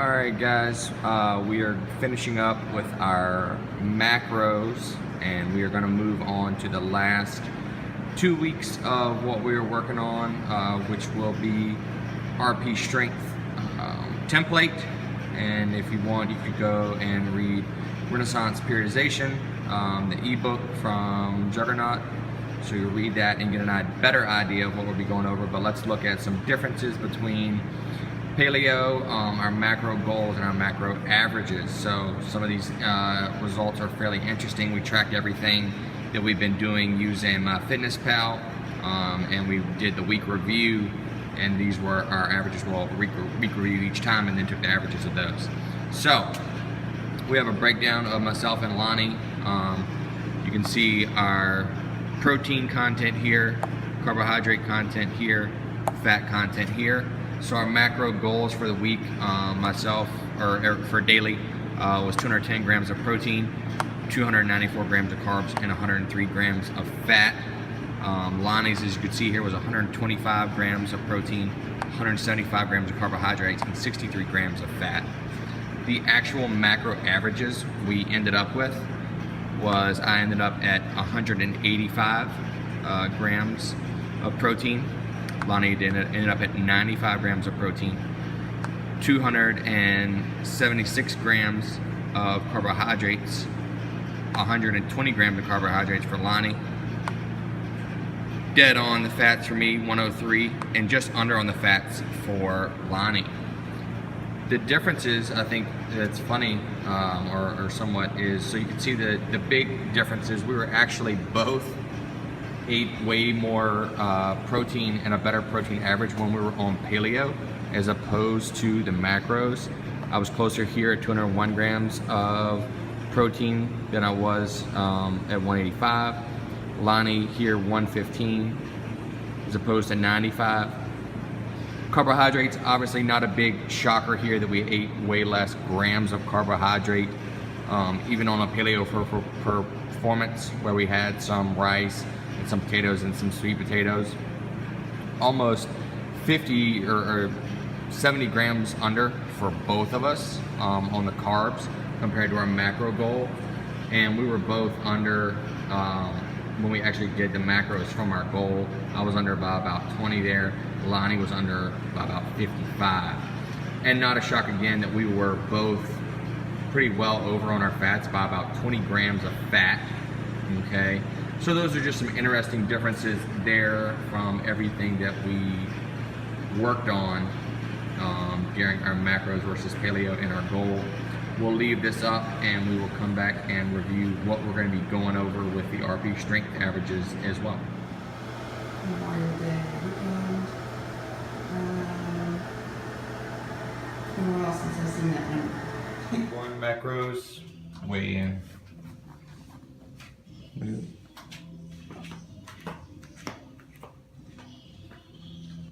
Alright guys, we are finishing up with our macros and we are going to move on to the last 2 weeks of what we are working on, which will be RP strength template. And if you want, you could go and read Renaissance Periodization, the ebook from Juggernaut. So you'll read that and get a better idea of what we'll be going over. But let's look at some differences between paleo, our macro goals, and our macro averages. So some of these results are fairly interesting. We tracked everything that we've been doing using FitnessPal, and we did the week review, and these were our averages. Well, week review each time and then took the averages of those. So we have a breakdown of myself and Lonnie. You can see our protein content here, carbohydrate content here, fat content here. So our macro goals for the week, myself, or for daily, was 210 grams of protein, 294 grams of carbs, and 103 grams of fat. Lonnie's, as you can see here, was 125 grams of protein, 175 grams of carbohydrates, and 63 grams of fat. The actual macro averages we ended up with was, I ended up at 185 grams of protein. Lonnie ended up at 95 grams of protein, 276 grams of carbohydrates, 120 grams of carbohydrates for Lonnie. Dead on the fats for me, 103, and just under on the fats for Lonnie. The differences, I think that's funny, or somewhat, is, so you can see the big differences. We were actually both ate way more protein and a better protein average when we were on paleo as opposed to the macros. I was closer here at 201 grams of protein than I was at 185. Lonnie here 115 as opposed to 95. Carbohydrates, obviously not a big shocker here that we ate way less grams of carbohydrate, even on a paleo for performance, where we had some rice and some potatoes and some sweet potatoes. Almost 50 or 70 grams under for both of us on the carbs compared to our macro goal. And we were both under, when we actually did the macros from our goal, I was under by about 20 there. Lonnie was under by about 55. And not a shock again that we were both pretty well over on our fats by about 20 grams of fat, okay? So those are just some interesting differences there from everything that we worked on during our macros versus paleo and our goal. We'll leave this up and we will come back and review what we're going to be going over with the RP strength averages as well. One macros, weigh in.